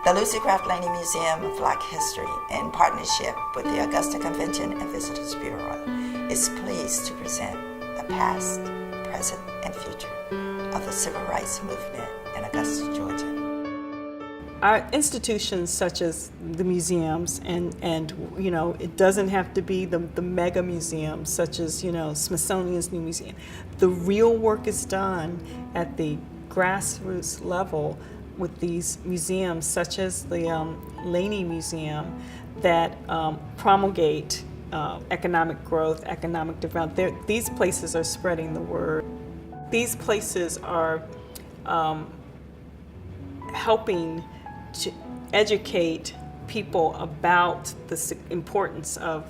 The Lucy Craft Laney Museum of Black History, in partnership with the Augusta Convention and Visitors Bureau, is pleased to present the past, present, and future of the civil rights movement in Augusta, Georgia. Our institutions such as the museums, and you know, it doesn't have to be the mega museums such as, you know, Smithsonian's new museum. The real work is done at the grassroots level with these museums such as the Laney Museum that promulgate economic growth, economic development. These places are spreading the word. These places are helping to educate people about the importance of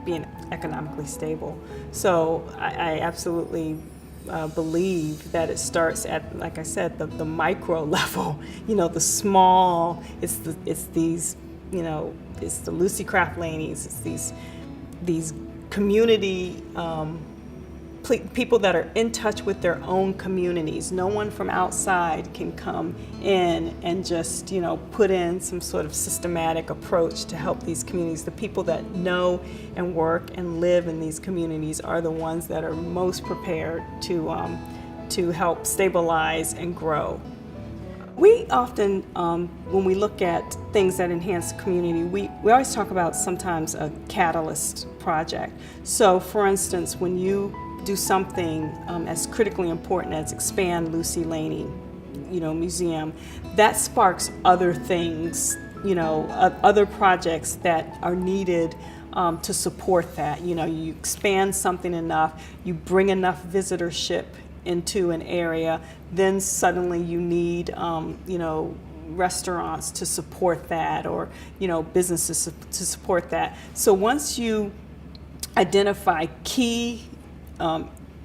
being economically stable. So I absolutely believe that it starts at, like I said, the micro level. You know, the small. It's these. You know, it's the Lucy Craft Laneys. It's these community. People that are in touch with their own communities. No one from outside can come in and just, you know, put in some sort of systematic approach to help these communities. The people that know and work and live in these communities are the ones that are most prepared to help stabilize and grow. We often, when we look at things that enhance the community, we always talk about sometimes a catalyst project. So for instance, when you do something as critically important as expand Lucy Laney, you know, museum, that sparks other things, you know, other projects that are needed to support that. You know, you expand something enough, you bring enough visitorship into an area, then suddenly you need, you know, restaurants to support that, or, you know, businesses to support that. So once you identify key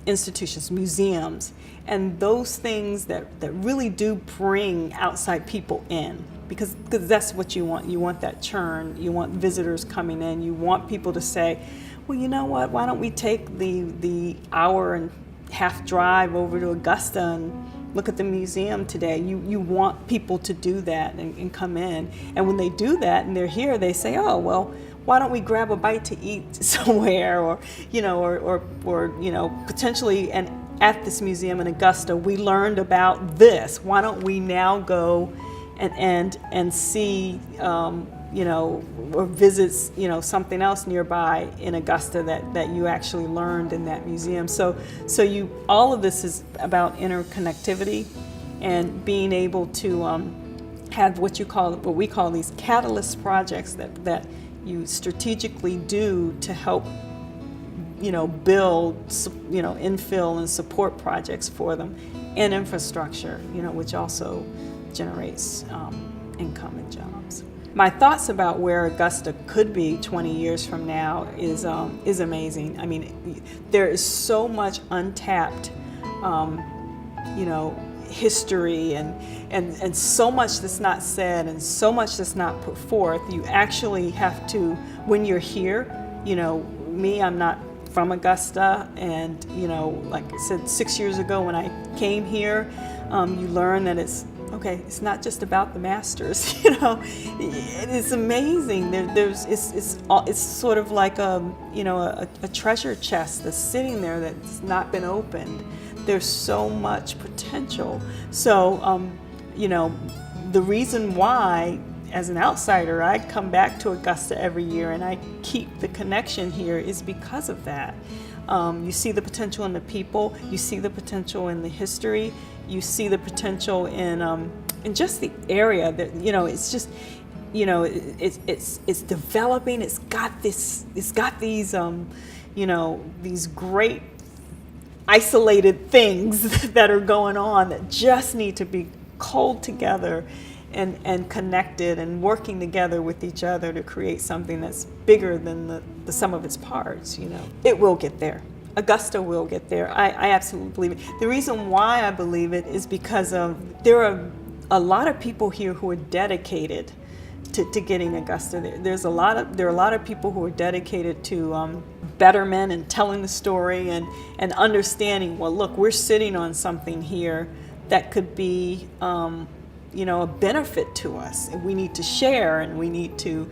institutions, museums, and those things that really do bring outside people in, because that's what you want. You want that churn. You want visitors coming in. You want people to say, well, you know what, why don't we take the hour and half drive over to Augusta and look at the museum today. You want people to do that and come in. And when they do that and they're here, they say, oh, well, why don't we grab a bite to eat somewhere, or you know, or you know, potentially, and at this museum in Augusta, we learned about this. Why don't we now go and see, you know, or visit, you know, something else nearby in Augusta that you actually learned in that museum. So all of this is about interconnectivity and being able to have what we call these catalyst projects that you strategically do to help, you know, build, you know, infill and support projects for them, and infrastructure, you know, which also generates income and jobs. My thoughts about where Augusta could be 20 years from now is amazing. I mean, there is so much untapped, you know, history and so much that's not said and so much that's not put forth. You actually have to, when you're here, you know, me, I'm not from Augusta, and you know, like I said, 6 years ago when I came here, you learn that it's not just about the masters. You know, it's amazing. It's sort of like you know, a treasure chest that's sitting there that's not been opened. There's so much potential. So, you know, the reason why, as an outsider, I come back to Augusta every year and I keep the connection here is because of that. You see the potential in the people, you see the potential in the history, you see the potential in just the area. That, you know, it's just, you know, it's developing. It's got these, you know, these great isolated things that are going on that just need to be culled together and connected and working together with each other to create something that's bigger than the sum of its parts. You know, it will get there. Augusta will get there. I absolutely believe it. The reason why I believe it is because there are a lot of people here who are dedicated to getting Augusta there. There are a lot of people who are dedicated to betterment and telling the story and understanding, well, look, we're sitting on something here that could be a benefit to us. And we need to share, and we need to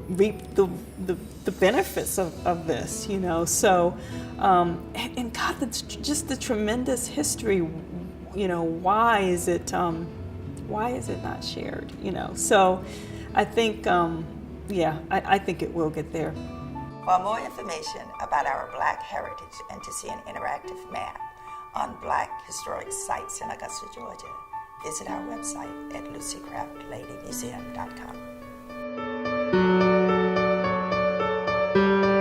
reap the benefits of this, So, and God, that's just the tremendous history. Why is it not shared? So, I think, I think it will get there. For more information about our Black heritage and to see an interactive map on Black historic sites in Augusta, Georgia, visit our website at lucycraftladymuseum.com.